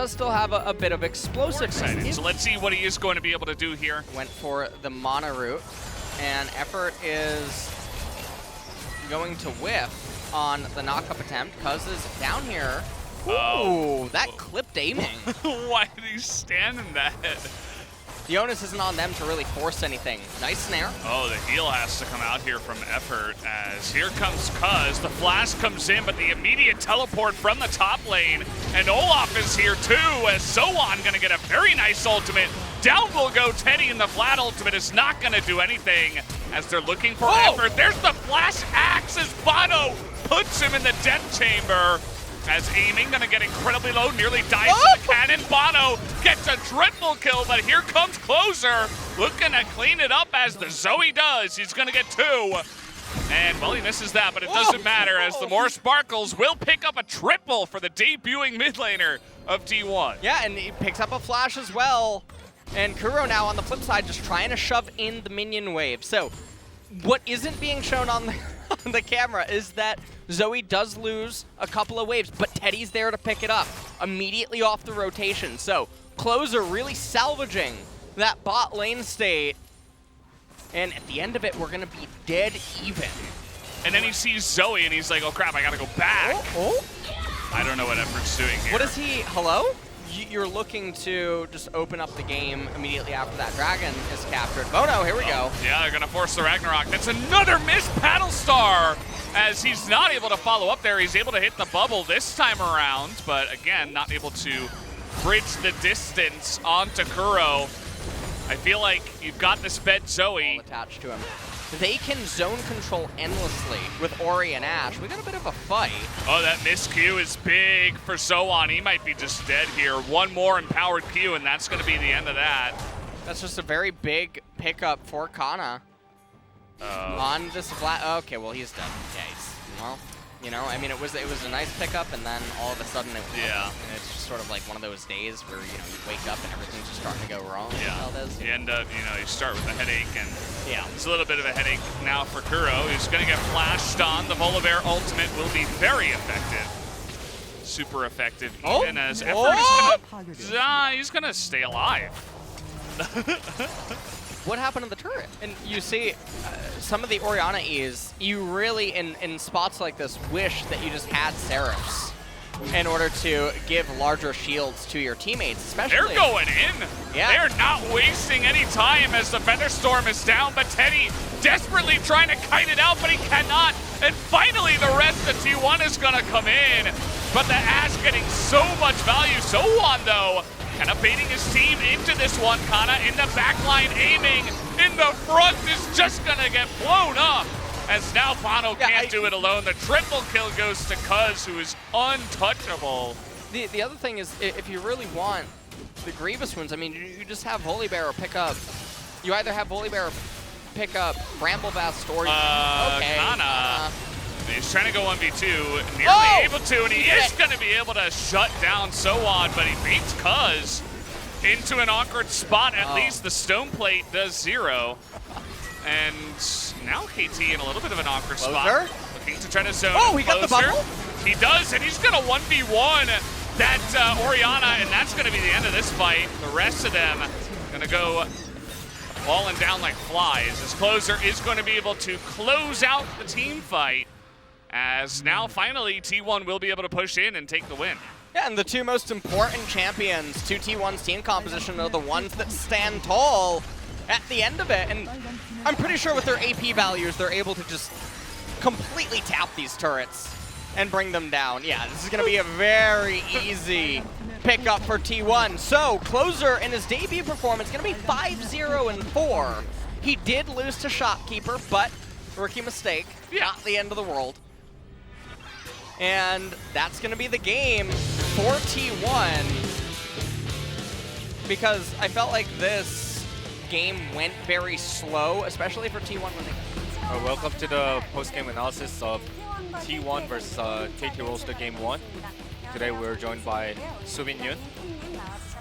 does still have a bit of explosiveness. So let's see what he is going to be able to do here. Went for the mana route, and Effort is going to whiff on the knock-up attempt. Cuz is down here. Ooh, that clipped aiming. Why did he stand in that? The onus isn't on them to really force anything. Nice snare. Oh, the heal has to come out here from Effort as here comes Cuz. The flash comes in, but the immediate teleport from the top lane. And Olaf is here too, as Zoan gonna get a very nice ultimate. Down will go Teddy, and the flat ultimate is not gonna do anything as they're looking for Effort. There's the flash axe as Bono puts him in the death chamber. As aiming gonna get incredibly low, nearly dies to the cannon. Bono gets a triple kill, but here comes Closer, looking to clean it up as the Zoe does. He's gonna get 2. And, well, he misses that, but it doesn't matter as the more sparkles will pick up a triple for the debuting mid laner of T1. Yeah, and he picks up a flash as well. And Kuro now on the flip side just trying to shove in the minion wave. So what isn't being shown on the camera is that Zoe does lose a couple of waves, but Teddy's there to pick it up immediately off the rotation. So Closer really salvaging that bot lane state. And at the end of it, we're going to be dead even. And then he sees Zoe and he's like, oh crap, I gotta go back. I don't know what Effort's doing here. What is he? Hello? You're looking to just open up the game immediately after that dragon is captured. Oh no, here we go. Yeah, they're gonna force the Ragnarok. That's another missed Battlestar as he's not able to follow up there. He's able to hit the bubble this time around, but again, not able to bridge the distance onto Kuro. I feel like you've got this bed Zoe attached to him. They can zone control endlessly with Ori and Ashe. We got a bit of a fight. Oh, that miscue is big for Zoan. He might be just dead here. One more empowered Q, and that's going to be the end of that. That's just a very big pickup for Kana. On this flat. Okay, well, he's dead. Yeah, he's, well, you know, I mean, it was a nice pickup, and then all of a sudden it it's just sort of like one of those days where, you know, you wake up and everything's just starting to go wrong. Yeah. You end up, you know, you start with a headache, and it's a little bit of a headache now for Kuro, who's going to get flashed on. The Volibear ultimate will be very effective. Super effective, even as Effort is he's going to stay alive. What happened to the turret? And you see, some of the Orianna E's, you really, in spots like this, wish that you just had Seraphs in order to give larger shields to your teammates, especially. They're going in. Yeah. They're not wasting any time as the Featherstorm is down, but Teddy desperately trying to kite it out, but he cannot. And finally, the rest of T1 is going to come in. But the Ashe getting so much value. Zoan, though, kind of baiting his team into this one. Kana in the back line aiming. In the front is just going to get blown up. As now Bono can't do it alone. The triple kill goes to Cuz, who is untouchable. The other thing is, if you really want the Grievous wounds, I mean, you just have Volibear or pick up. You either have Volibear or pick up Bramblevast or Kana. He's trying to go 1v2, nearly able to, and he is going to be able to shut down Zoan, but he beats Cuz into an awkward spot. At least the stone plate does 0. And now KT in a little bit of an awkward spot. Looking to try to zone. Oh, he got the bubble? He does, and he's going to 1v1 that Orianna, and that's going to be the end of this fight. The rest of them going to go falling down like flies. His Closer is going to be able to close out the team fight, as now finally T1 will be able to push in and take the win. Yeah, and the two most important champions to T1's team composition are the ones that stand tall at the end of it. And I'm pretty sure with their AP values, they're able to just completely tap these turrets and bring them down. Yeah, this is going to be a very easy pickup for T1. So, Closer in his debut performance going to be 5-0-4. He did lose to Shopkeeper, but rookie mistake, not the end of the world. And that's going to be the game for T1, because I felt like this game went very slow, especially for T1 when they... Welcome to the post-game analysis of T1 versus KT Rolster Game 1. Today we're joined by Subin Yoon,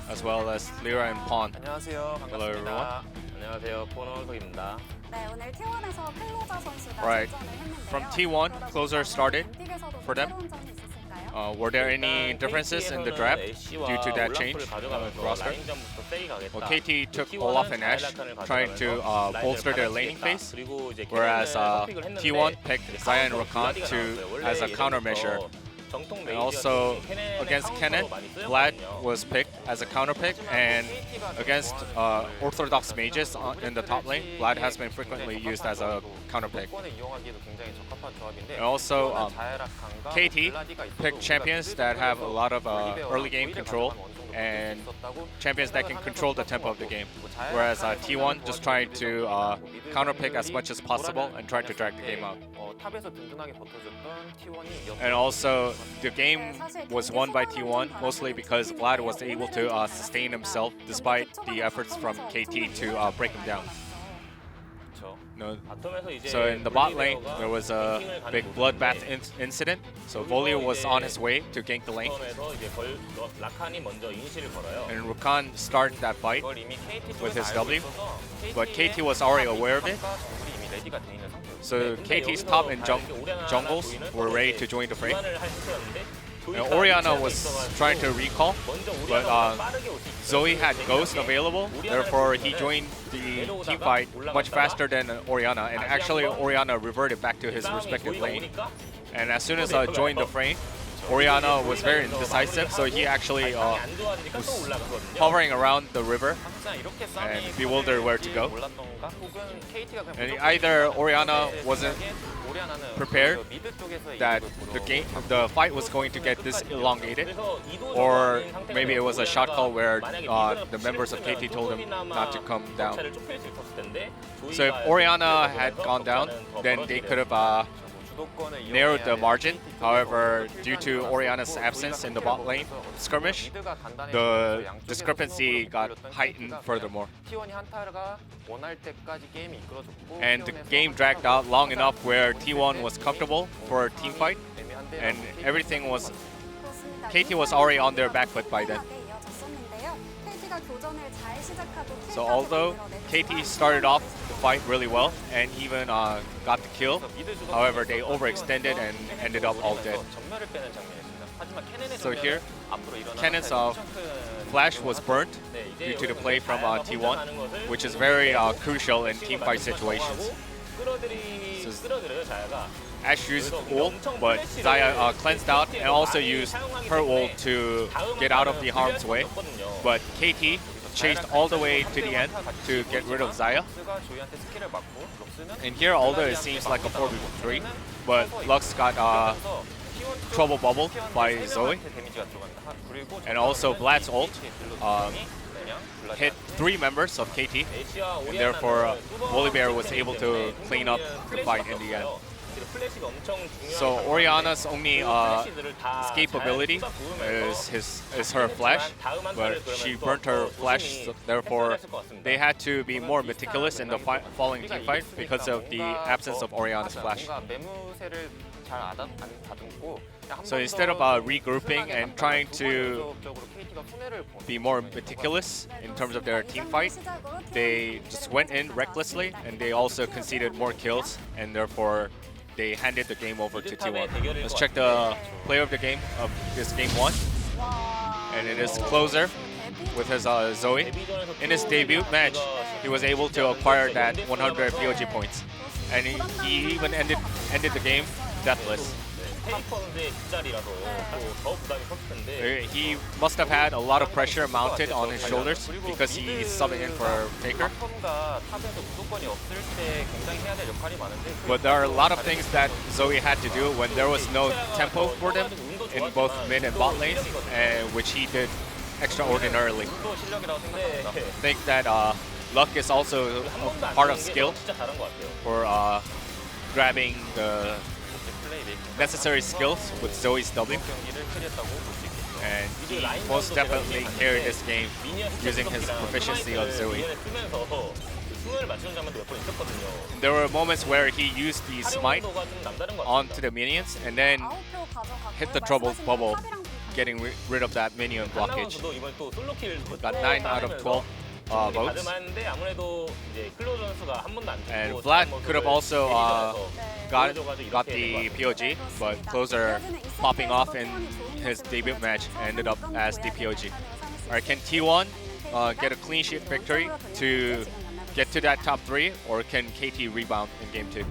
as well as Lyra and Pawn. 안녕하세요. Hello everyone. 안녕하세요. 보노석입니다. 네, 오늘 T1에서 클로저 선수가 Right. 출전을 했는데요. From T1, Closer started for them. 새로운 점이 있었을까요? Were there any differences in the draft due to that change roster? Well, KT took Olaf and Ashe, trying to bolster their laning phase, whereas T1 picked Xayah and Rakan as a countermeasure. And also against Kennen, Vlad was picked as a counter pick, and against Orthodox mages in the top lane, Vlad has been frequently used as a counter pick. And also KT picked champions that have a lot of early game control and champions that can control the tempo of the game, whereas T1 just tried to counter pick as much as possible and tried to drag the game out. And also, the game was won by T1 mostly because Vlad was able to sustain himself despite the efforts from KT to break him down. No. So in the bot lane, there was a big bloodbath incident. So Volio was on his way to gank the lane, and Rakan started that fight with his W, but KT was already aware of it. So KT's top and jungles were ready to join the fray. And Orianna was trying to recall, but Zoe had Ghost available, therefore he joined the team fight much faster than Orianna, and actually Orianna reverted back to his respective lane. And as soon as joined the fray, Orianna was very indecisive, so he actually was hovering around the river and bewildered where to go. And either Orianna wasn't prepared that the fight was going to get this elongated, or maybe it was a shot call where the members of KT told him not to come down. So if Orianna had gone down, then they could have narrowed the margin. However, due to Orianna's absence in the bot lane skirmish, the discrepancy got heightened furthermore. And the game dragged out long enough where T1 was comfortable for a team fight, and everything was... KT was already on their back foot by then. So although KT started off the fight really well and even got the kill, however they overextended and ended up all dead. So here, Kennen's flash was burnt due to the play from T1, which is very crucial in teamfight situations. So Ashe used ult, but Xayah cleansed out and also used her ult to get out of the harm's way. But KT chased all the way to the end to get rid of Xayah. And here, although it seems like a 4v3, but Lux got trouble bubbled by Zoe. And also Vlad's ult hit 3 members of KT, and therefore Volibear was able to clean up the fight in the end. So Orianna's only escapability is her flash, but she burnt her flash, so therefore they had to be more meticulous in the following team fight because of the absence of Orianna's flash. So instead of regrouping and trying to be more meticulous in terms of their team fight, they just went in recklessly, and they also conceded more kills, and therefore they handed the game over to T1. Let's check the player of the game of this game 1. And it is Closer with his Zoe. In his debut match, he was able to acquire that 100 POG points. And he even ended the game deathless. He must have had a lot of pressure mounted on his shoulders because he's subbing in for Faker. But there are a lot of things that Zoe had to do when there was no tempo for them in both mid and bot lanes, which he did extraordinarily. I think that luck is also a part of skill for grabbing the necessary skills with Zoe's W, and he most definitely carried this game using his proficiency of Zoe. There were moments where he used the smite onto the minions and then hit the trouble bubble, getting rid of that minion blockage. Got 9 out of 12 votes. And Vlad could have also got the POG, but Closer popping off in his debut match ended up as the POG. Alright, can T1 get a clean sheet victory to get to that top 3, or can KT rebound in game 2?